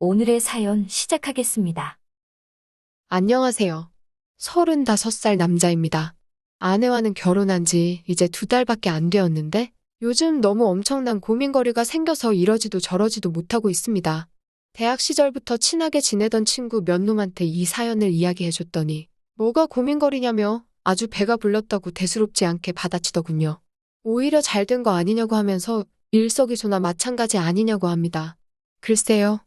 오늘의 사연 시작하겠습니다. 안녕하세요. 35살 남자입니다. 아내와는 결혼한 지 이제 2달밖에 안 되었는데 요즘 너무 엄청난 고민거리가 생겨서 이러지도 저러지도 못하고 있습니다. 대학 시절부터 친하게 지내던 친구 몇 놈한테 이 사연을 이야기해줬더니 뭐가 고민거리냐며 아주 배가 불렀다고 대수롭지 않게 받아치더군요. 오히려 잘 된 거 아니냐고 하면서 일석이조나 마찬가지 아니냐고 합니다. 글쎄요.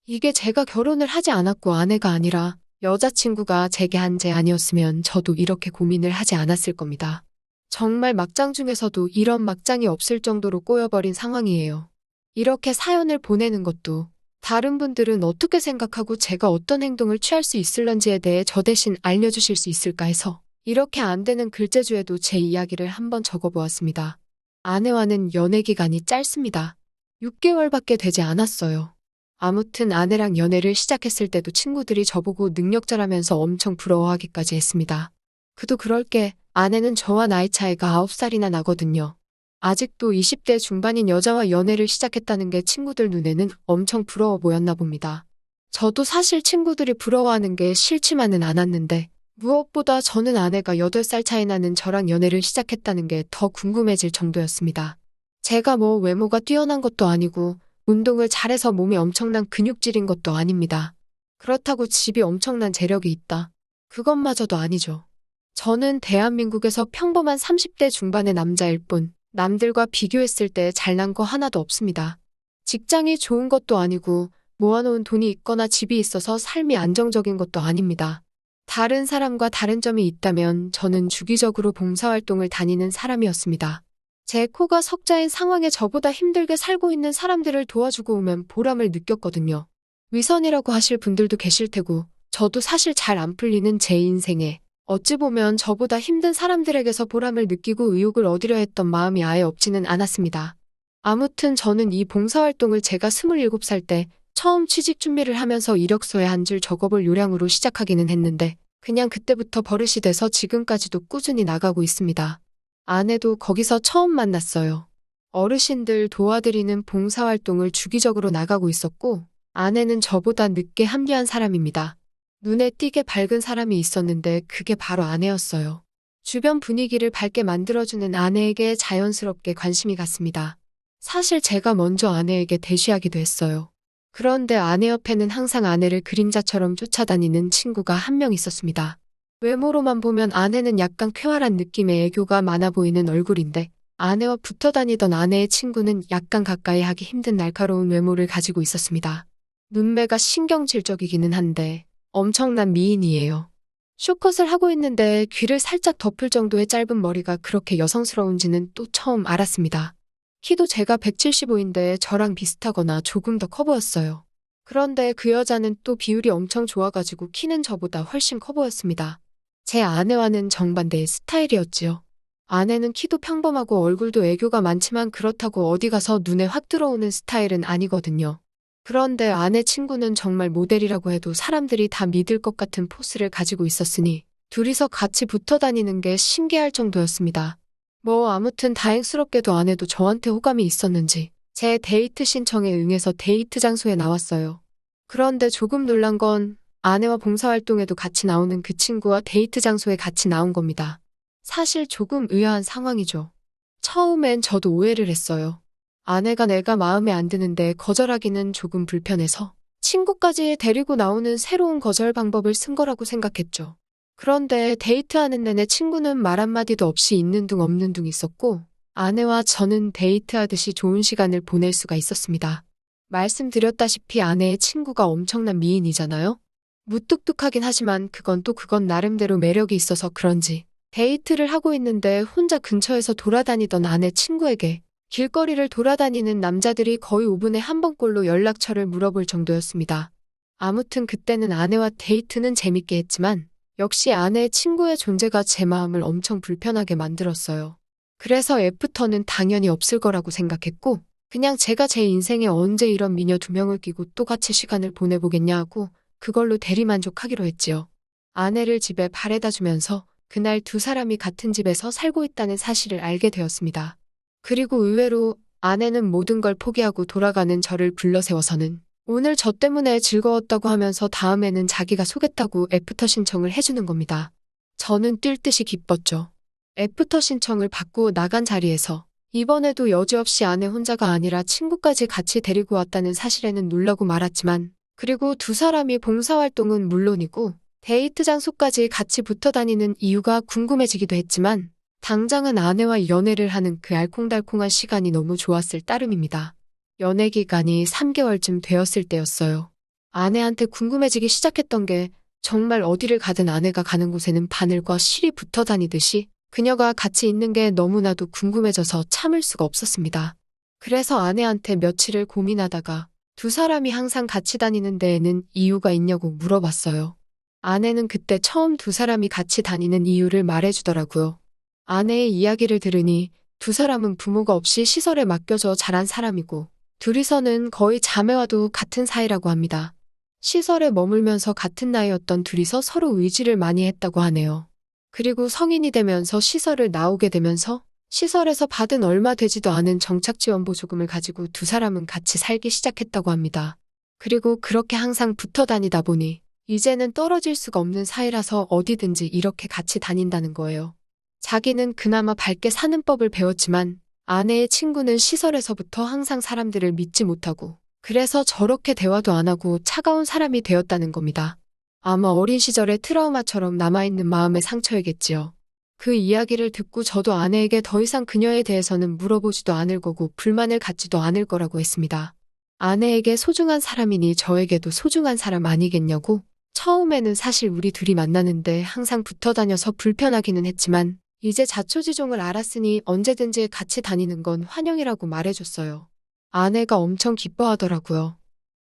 이게 제가 결혼을 하지 않았고 아내가 아니라 여자친구가 제게 한 죄 아니었으면 저도 이렇게 고민을 하지 않았을 겁니다. 정말 막장 중에서도 이런 막장이 없을 정도로 꼬여버린 상황이에요. 이렇게 사연을 보내는 것도 다른 분들은 어떻게 생각하고 제가 어떤 행동을 취할 수 있을런지에 대해 저 대신 알려주실 수 있을까 해서 이렇게 안 되는 글재주에도 제 이야기를 한번 적어보았습니다. 아내와는 연애 기간이 짧습니다. 6개월밖에 되지 않았어요. 아무튼 아내랑 연애를 시작했을 때도 친구들이 저보고 능력자라면서 엄청 부러워하기까지 했습니다. 그도 그럴 게 아내는 저와 나이 차이가 9살이나 나거든요. 아직도 20대 중반인 여자와 연애를 시작했다는 게 친구들 눈에는 엄청 부러워 보였나 봅니다. 저도 사실 친구들이 부러워하는 게 싫지만은 않았는데 무엇보다 저는 아내가 8살 차이 나는 저랑 연애를 시작했다는 게 더 궁금해질 정도였습니다. 제가 뭐 외모가 뛰어난 것도 아니고 운동을 잘해서 몸이 엄청난 근육질인 것도 아닙니다. 그렇다고 집이 엄청난 재력이 있다. 그것마저도 아니죠. 저는 대한민국에서 평범한 30대 중반의 남자일 뿐 남들과 비교했을 때 잘난 거 하나도 없습니다. 직장이 좋은 것도 아니고 모아놓은 돈이 있거나 집이 있어서 삶이 안정적인 것도 아닙니다. 다른 사람과 다른 점이 있다면 저는 주기적으로 봉사활동을 다니는 사람이었습니다. 제 코가 석자인 상황에 저보다 힘들게 살고 있는 사람들을 도와주고 오면 보람을 느꼈거든요. 위선이라고 하실 분들도 계실 테고 저도 사실 잘 안 풀리는 제 인생에 어찌 보면 저보다 힘든 사람들에게서 보람을 느끼고 의욕을 얻으려 했던 마음이 아예 없지는 않았습니다. 아무튼 저는 이 봉사활동을 제가 27살 때 처음 취직 준비를 하면서 이력서에 한 줄 적어볼 요량으로 시작하기는 했는데 그냥 그때부터 버릇이 돼서 지금까지도 꾸준히 나가고 있습니다. 아내도 거기서 처음 만났어요. 어르신들 도와드리는 봉사활동을 주기적으로 나가고 있었고 아내는 저보다 늦게 합류한 사람입니다. 눈에 띄게 밝은 사람이 있었는데 그게 바로 아내였어요. 주변 분위기를 밝게 만들어주는 아내에게 자연스럽게 관심이 갔습니다. 사실 제가 먼저 아내에게 대시하기도 했어요. 그런데 아내 옆에는 항상 아내를 그림자처럼 쫓아다니는 친구가 한 명 있었습니다. 외모로만 보면 아내는 약간 쾌활한 느낌의 애교가 많아 보이는 얼굴인데 아내와 붙어 다니던 아내의 친구는 약간 가까이 하기 힘든 날카로운 외모를 가지고 있었습니다. 눈매가 신경질적이기는 한데 엄청난 미인이에요. 쇼컷을 하고 있는데 귀를 살짝 덮을 정도의 짧은 머리가 그렇게 여성스러운지는 또 처음 알았습니다. 키도 제가 175인데 저랑 비슷하거나 조금 더 커 보였어요. 그런데 그 여자는 또 비율이 엄청 좋아가지고 키는 저보다 훨씬 커 보였습니다. 제 아내와는 정반대의 스타일이었지요. 아내는 키도 평범하고 얼굴도 애교가 많지만 그렇다고 어디 가서 눈에 확 들어오는 스타일은 아니거든요. 그런데 아내 친구는 정말 모델이라고 해도 사람들이 다 믿을 것 같은 포스를 가지고 있었으니 둘이서 같이 붙어 다니는 게 신기할 정도였습니다. 뭐 아무튼 다행스럽게도 아내도 저한테 호감이 있었는지 제 데이트 신청에 응해서 데이트 장소에 나왔어요. 그런데 조금 놀란 건 아내와 봉사활동에도 같이 나오는 그 친구와 데이트 장소에 같이 나온 겁니다. 사실 조금 의아한 상황이죠. 처음엔 저도 오해를 했어요. 아내가 내가 마음에 안 드는데 거절하기는 조금 불편해서 친구까지 데리고 나오는 새로운 거절 방법을 쓴 거라고 생각했죠. 그런데 데이트하는 내내 친구는 말 한마디도 없이 있는 둥 없는 둥 있었고 아내와 저는 데이트하듯이 좋은 시간을 보낼 수가 있었습니다. 말씀드렸다시피 아내의 친구가 엄청난 미인이잖아요. 무뚝뚝하긴 하지만 그건 나름대로 매력이 있어서 그런지 데이트를 하고 있는데 혼자 근처에서 돌아다니던 아내 친구에게 길거리를 돌아다니는 남자들이 거의 5분에 한 번꼴로 연락처를 물어볼 정도였습니다. 아무튼 그때는 아내와 데이트는 재밌게 했지만 역시 아내의 친구의 존재가 제 마음을 엄청 불편하게 만들었어요. 그래서 애프터는 당연히 없을 거라고 생각했고 그냥 제가 제 인생에 언제 이런 미녀 2명을 끼고 또 같이 시간을 보내보겠냐 하고 그걸로 대리만족하기로 했지요. 아내를 집에 바래다 주면서 그날 두 사람이 같은 집에서 살고 있다는 사실을 알게 되었습니다. 그리고 의외로 아내는 모든 걸 포기하고 돌아가는 저를 불러세워서는 오늘 저 때문에 즐거웠다고 하면서 다음에는 자기가 소개했다고 애프터 신청을 해주는 겁니다. 저는 뛸 듯이 기뻤죠. 애프터 신청을 받고 나간 자리에서 이번에도 여지없이 아내 혼자가 아니라 친구까지 같이 데리고 왔다는 사실에는 놀라고 말았지만, 그리고 두 사람이 봉사활동은 물론이고 데이트 장소까지 같이 붙어 다니는 이유가 궁금해지기도 했지만, 당장은 아내와 연애를 하는 그 알콩달콩한 시간이 너무 좋았을 따름입니다. 연애 기간이 3개월쯤 되었을 때였어요. 아내한테 궁금해지기 시작했던 게, 정말 어디를 가든 아내가 가는 곳에는 바늘과 실이 붙어 다니듯이 그녀가 같이 있는 게 너무나도 궁금해져서 참을 수가 없었습니다. 그래서 아내한테 며칠을 고민하다가 두 사람이 항상 같이 다니는 데에는 이유가 있냐고 물어봤어요. 아내는 그때 처음 두 사람이 같이 다니는 이유를 말해주더라고요. 아내의 이야기를 들으니 두 사람은 부모가 없이 시설에 맡겨져 자란 사람이고, 둘이서는 거의 자매와도 같은 사이라고 합니다. 시설에 머물면서 같은 나이였던 둘이서 서로 의지를 많이 했다고 하네요. 그리고 성인이 되면서 시설을 나오게 되면서 시설에서 받은 얼마 되지도 않은 정착지원보조금을 가지고 두 사람은 같이 살기 시작했다고 합니다. 그리고 그렇게 항상 붙어 다니다 보니 이제는 떨어질 수가 없는 사이라서 어디든지 이렇게 같이 다닌다는 거예요. 자기는 그나마 밝게 사는 법을 배웠지만 아내의 친구는 시설에서부터 항상 사람들을 믿지 못하고, 그래서 저렇게 대화도 안 하고 차가운 사람이 되었다는 겁니다. 아마 어린 시절의 트라우마처럼 남아있는 마음의 상처이겠지요. 그 이야기를 듣고 저도 아내에게 더 이상 그녀에 대해서는 물어보지도 않을 거고 불만을 갖지도 않을 거라고 했습니다. 아내에게 소중한 사람이니 저에게도 소중한 사람 아니겠냐고. 처음에는 사실 우리 둘이 만나는데 항상 붙어 다녀서 불편하기는 했지만 이제 자초지종을 알았으니 언제든지 같이 다니는 건 환영이라고 말해줬어요. 아내가 엄청 기뻐하더라고요.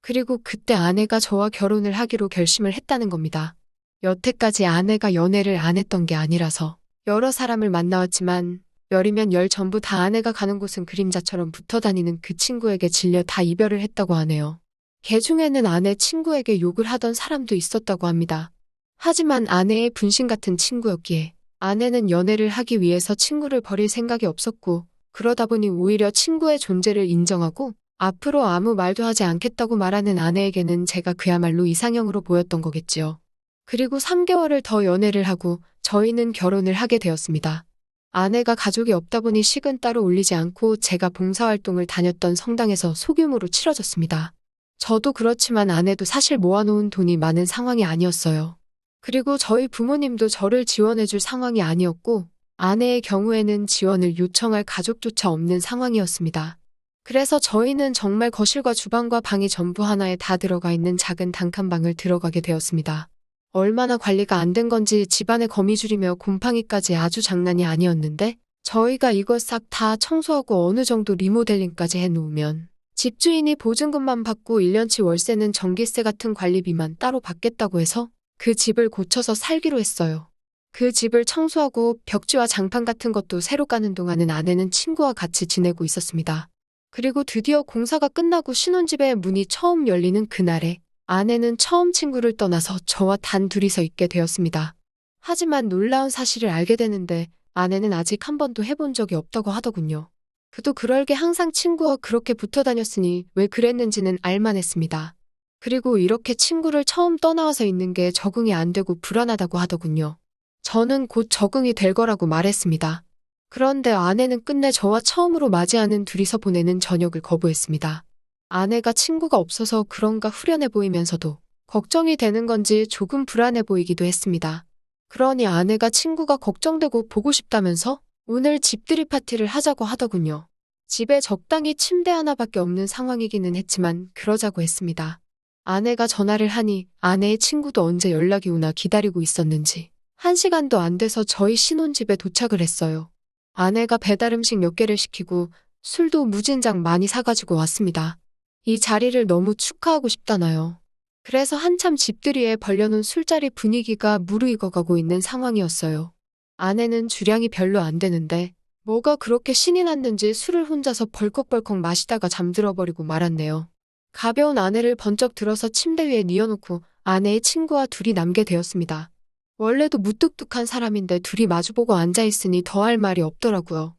그리고 그때 아내가 저와 결혼을 하기로 결심을 했다는 겁니다. 여태까지 아내가 연애를 안 했던 게 아니라서 여러 사람을 만나왔지만 열이면 열 전부 다 아내가 가는 곳은 그림자처럼 붙어 다니는 그 친구에게 질려 다 이별을 했다고 하네요. 걔 중에는 아내 친구에게 욕을 하던 사람도 있었다고 합니다. 하지만 아내의 분신 같은 친구였기에 아내는 연애를 하기 위해서 친구를 버릴 생각이 없었고, 그러다 보니 오히려 친구의 존재를 인정하고 앞으로 아무 말도 하지 않겠다고 말하는 아내에게는 제가 그야말로 이상형으로 보였던 거겠지요. 그리고 3개월을 더 연애를 하고 저희는 결혼을 하게 되었습니다. 아내가 가족이 없다 보니 식은 따로 올리지 않고 제가 봉사활동을 다녔던 성당에서 소규모로 치러졌습니다. 저도 그렇지만 아내도 사실 모아놓은 돈이 많은 상황이 아니었어요. 그리고 저희 부모님도 저를 지원해줄 상황이 아니었고, 아내의 경우에는 지원을 요청할 가족조차 없는 상황이었습니다. 그래서 저희는 정말 거실과 주방과 방이 전부 하나에 다 들어가 있는 작은 단칸방을 들어가게 되었습니다. 얼마나 관리가 안 된 건지 집안에 거미줄이며 곰팡이까지 아주 장난이 아니었는데, 저희가 이걸 싹 다 청소하고 어느 정도 리모델링까지 해놓으면 집주인이 보증금만 받고 1년치 월세는 전기세 같은 관리비만 따로 받겠다고 해서 그 집을 고쳐서 살기로 했어요. 그 집을 청소하고 벽지와 장판 같은 것도 새로 까는 동안은 아내는 친구와 같이 지내고 있었습니다. 그리고 드디어 공사가 끝나고 신혼집의 문이 처음 열리는 그날에 아내는 처음 친구를 떠나서 저와 단 둘이서 있게 되었습니다. 하지만 놀라운 사실을 알게 되는데 아내는 아직 한 번도 해본 적이 없다고 하더군요. 그도 그럴 게 항상 친구와 그렇게 붙어 다녔으니 왜 그랬는지는 알만했습니다. 그리고 이렇게 친구를 처음 떠나와서 있는 게 적응이 안 되고 불안하다고 하더군요. 저는 곧 적응이 될 거라고 말했습니다. 그런데 아내는 끝내 저와 처음으로 맞이하는 둘이서 보내는 저녁을 거부했습니다. 아내가 친구가 없어서 그런가 후련해 보이면서도 걱정이 되는 건지 조금 불안해 보이기도 했습니다. 그러니 아내가 친구가 걱정되고 보고 싶다면서 오늘 집들이 파티를 하자고 하더군요. 집에 적당히 침대 하나밖에 없는 상황이기는 했지만 그러자고 했습니다. 아내가 전화를 하니 아내의 친구도 언제 연락이 오나 기다리고 있었는지 1시간도 안 돼서 저희 신혼집에 도착을 했어요. 아내가 배달음식 몇 개를 시키고 술도 무진장 많이 사가지고 왔습니다. 이 자리를 너무 축하하고 싶다나요. 그래서 한참 집들이에 벌려놓은 술자리 분위기가 무르익어가고 있는 상황이었어요. 아내는 주량이 별로 안 되는데 뭐가 그렇게 신이 났는지 술을 혼자서 벌컥벌컥 마시다가 잠들어버리고 말았네요. 가벼운 아내를 번쩍 들어서 침대 위에 뉘어놓고 아내의 친구와 둘이 남게 되었습니다. 원래도 무뚝뚝한 사람인데 둘이 마주보고 앉아있으니 더할 말이 없더라고요.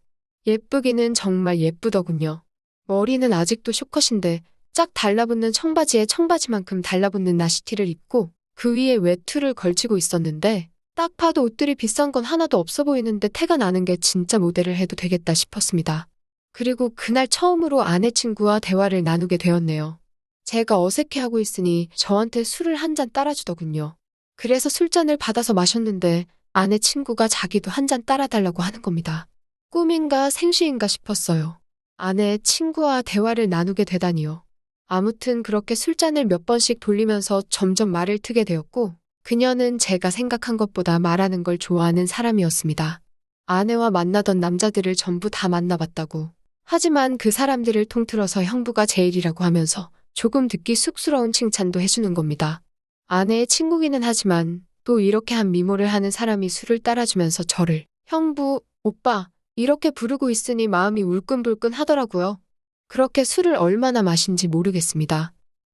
예쁘기는 정말 예쁘더군요. 머리는 아직도 쇼컷인데 짝 달라붙는 청바지에 청바지만큼 달라붙는 나시티를 입고 그 위에 외투를 걸치고 있었는데 딱 봐도 옷들이 비싼 건 하나도 없어 보이는데 태가 나는 게 진짜 모델을 해도 되겠다 싶었습니다. 그리고 그날 처음으로 아내 친구와 대화를 나누게 되었네요. 제가 어색해하고 있으니 저한테 술을 한 잔 따라주더군요. 그래서 술잔을 받아서 마셨는데 아내 친구가 자기도 한 잔 따라달라고 하는 겁니다. 꿈인가 생시인가 싶었어요. 아내 친구와 대화를 나누게 되다니요. 아무튼 그렇게 술잔을 몇 번씩 돌리면서 점점 말을 트게 되었고 그녀는 제가 생각한 것보다 말하는 걸 좋아하는 사람이었습니다. 아내와 만나던 남자들을 전부 다 만나봤다고. 하지만 그 사람들을 통틀어서 형부가 제일이라고 하면서 조금 듣기 쑥스러운 칭찬도 해주는 겁니다. 아내의 친구기는 하지만 또 이렇게 한 미모를 하는 사람이 술을 따라주면서 저를 형부, 오빠 이렇게 부르고 있으니 마음이 울끈불끈 하더라고요. 그렇게 술을 얼마나 마신지 모르겠습니다.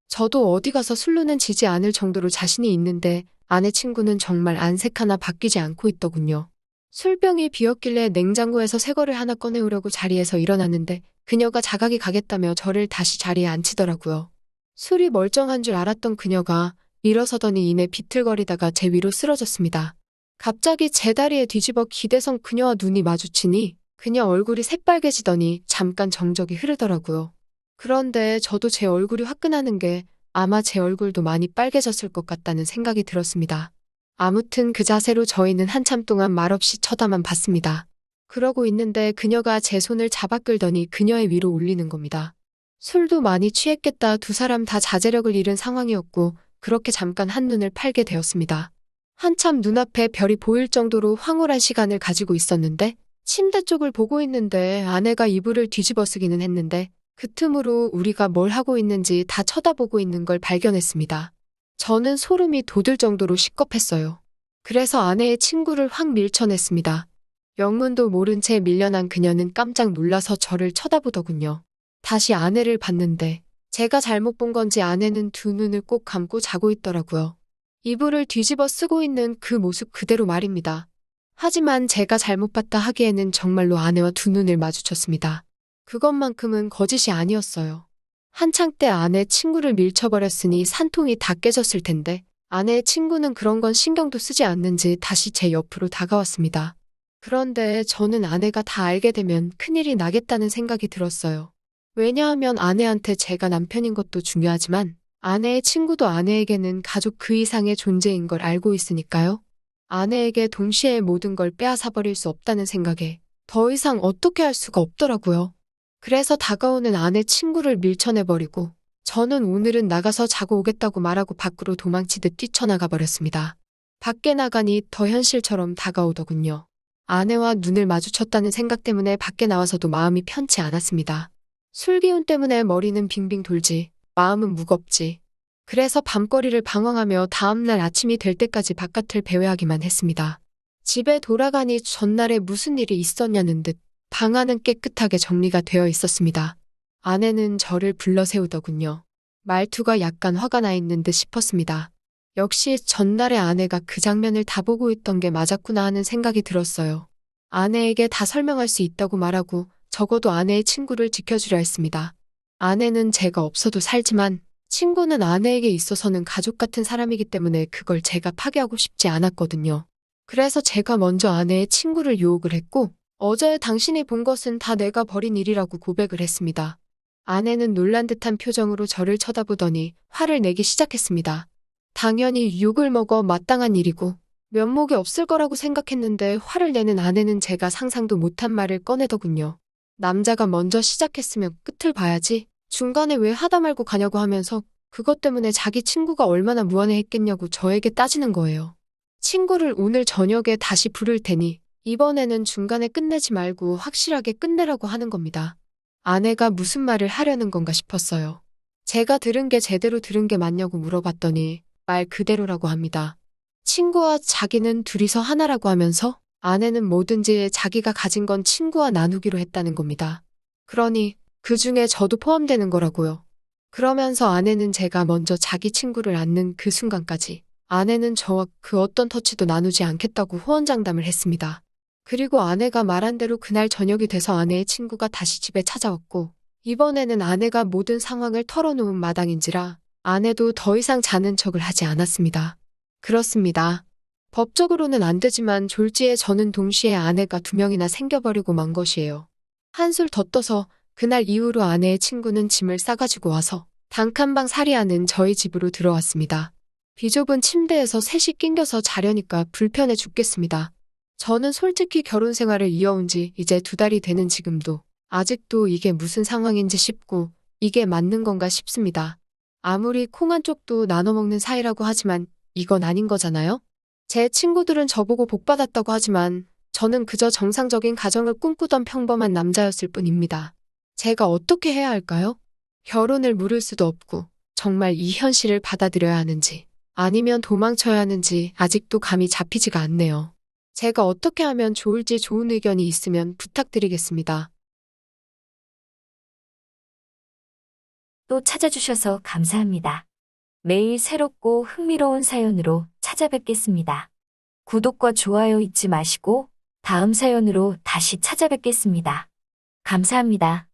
저도 어디 가서 술로는 지지 않을 정도로 자신이 있는데 아내 친구는 정말 안색 하나 바뀌지 않고 있더군요. 술병이 비었길래 냉장고에서 새 거를 하나 꺼내오려고 자리에서 일어났는데 그녀가 자각이 가겠다며 저를 다시 자리에 앉히더라고요. 술이 멀쩡한 줄 알았던 그녀가 일어서더니 이내 비틀거리다가 제 위로 쓰러졌습니다. 갑자기 제 다리에 뒤집어 기대선 그녀와 눈이 마주치니 그녀 얼굴이 새빨개지더니 잠깐 정적이 흐르더라고요. 그런데 저도 제 얼굴이 화끈하는 게 아마 제 얼굴도 많이 빨개졌을 것 같다는 생각이 들었습니다. 아무튼 그 자세로 저희는 한참 동안 말없이 쳐다만 봤습니다. 그러고 있는데 그녀가 제 손을 잡아 끌더니 그녀의 위로 올리는 겁니다. 술도 많이 취했겠다. 두 사람 다 자제력을 잃은 상황이었고 그렇게 잠깐 한눈을 팔게 되었습니다. 한참 눈앞에 별이 보일 정도로 황홀한 시간을 가지고 있었는데 침대 쪽을 보고 있는데 아내가 이불을 뒤집어 쓰기는 했는데 그 틈으로 우리가 뭘 하고 있는지 다 쳐다보고 있는 걸 발견했습니다. 저는 소름이 돋을 정도로 시겁했어요. 그래서 아내의 친구를 확 밀쳐냈습니다. 영문도 모른 채 밀려난 그녀는 깜짝 놀라서 저를 쳐다보더군요. 다시 아내를 봤는데 제가 잘못 본 건지 아내는 두 눈을 꼭 감고 자고 있더라고요. 이불을 뒤집어 쓰고 있는 그 모습 그대로 말입니다. 하지만 제가 잘못 봤다 하기에는 정말로 아내와 두 눈을 마주쳤습니다. 그것만큼은 거짓이 아니었어요. 한창 때 아내 친구를 밀쳐버렸으니 산통이 다 깨졌을 텐데 아내의 친구는 그런 건 신경도 쓰지 않는지 다시 제 옆으로 다가왔습니다. 그런데 저는 아내가 다 알게 되면 큰일이 나겠다는 생각이 들었어요. 왜냐하면 아내한테 제가 남편인 것도 중요하지만 아내의 친구도 아내에게는 가족 그 이상의 존재인 걸 알고 있으니까요. 아내에게 동시에 모든 걸 빼앗아버릴 수 없다는 생각에 더 이상 어떻게 할 수가 없더라고요. 그래서 다가오는 아내 친구를 밀쳐내버리고 저는 오늘은 나가서 자고 오겠다고 말하고 밖으로 도망치듯 뛰쳐나가 버렸습니다. 밖에 나가니 더 현실처럼 다가오더군요. 아내와 눈을 마주쳤다는 생각 때문에 밖에 나와서도 마음이 편치 않았습니다. 술 기운 때문에 머리는 빙빙 돌지 마음은 무겁지. 그래서 밤거리를 방황하며 다음날 아침이 될 때까지 바깥을 배회하기만 했습니다. 집에 돌아가니 전날에 무슨 일이 있었냐는 듯 방 안은 깨끗하게 정리가 되어 있었습니다. 아내는 저를 불러 세우더군요. 말투가 약간 화가 나 있는 듯 싶었습니다. 역시 전날에 아내가 그 장면을 다 보고 있던 게 맞았구나 하는 생각이 들었어요. 아내에게 다 설명할 수 있다고 말하고 적어도 아내의 친구를 지켜주려 했습니다. 아내는 제가 없어도 살지만 친구는 아내에게 있어서는 가족 같은 사람이기 때문에 그걸 제가 파괴하고 싶지 않았거든요. 그래서 제가 먼저 아내의 친구를 유혹을 했고 어제 당신이 본 것은 다 내가 벌인 일이라고 고백을 했습니다. 아내는 놀란 듯한 표정으로 저를 쳐다보더니 화를 내기 시작했습니다. 당연히 욕을 먹어 마땅한 일이고 면목이 없을 거라고 생각했는데 화를 내는 아내는 제가 상상도 못한 말을 꺼내더군요. 남자가 먼저 시작했으면 끝을 봐야지. 중간에 왜 하다 말고 가냐고 하면서 그것 때문에 자기 친구가 얼마나 무안해했겠냐고 저에게 따지는 거예요. 친구를 오늘 저녁에 다시 부를 테니 이번에는 중간에 끝내지 말고 확실하게 끝내라고 하는 겁니다. 아내가 무슨 말을 하려는 건가 싶었어요. 제가 들은 게 제대로 들은 게 맞냐고 물어봤더니 말 그대로라고 합니다. 친구와 자기는 둘이서 하나라고 하면서 아내는 뭐든지 자기가 가진 건 친구와 나누기로 했다는 겁니다. 그러니 그 중에 저도 포함되는 거라고요. 그러면서 아내는 제가 먼저 자기 친구를 안는 그 순간까지 아내는 저와 그 어떤 터치도 나누지 않겠다고 호언장담을 했습니다. 그리고 아내가 말한 대로 그날 저녁이 돼서 아내의 친구가 다시 집에 찾아왔고 이번에는 아내가 모든 상황을 털어놓은 마당인지라 아내도 더 이상 자는 척을 하지 않았습니다. 그렇습니다. 법적으로는 안 되지만 졸지에 저는 동시에 아내가 2명이나 생겨버리고 만 것이에요. 한술 더 떠서 그날 이후로 아내의 친구는 짐을 싸가지고 와서 단칸방 살이하는 저희 집으로 들어왔습니다. 비좁은 침대에서 셋이 낑겨서 자려니까 불편해 죽겠습니다. 저는 솔직히 결혼 생활을 이어온 지 이제 2달이 되는 지금도 아직도 이게 무슨 상황인지 싶고 이게 맞는 건가 싶습니다. 아무리 콩 한 쪽도 나눠 먹는 사이라고 하지만 이건 아닌 거잖아요? 제 친구들은 저보고 복받았다고 하지만 저는 그저 정상적인 가정을 꿈꾸던 평범한 남자였을 뿐입니다. 제가 어떻게 해야 할까요? 결혼을 물을 수도 없고 정말 이 현실을 받아들여야 하는지 아니면 도망쳐야 하는지 아직도 감이 잡히지가 않네요. 제가 어떻게 하면 좋을지 좋은 의견이 있으면 부탁드리겠습니다. 또 찾아주셔서 감사합니다. 매일 새롭고 흥미로운 사연으로 찾아뵙겠습니다. 구독과 좋아요 잊지 마시고 다음 사연으로 다시 찾아뵙겠습니다. 감사합니다.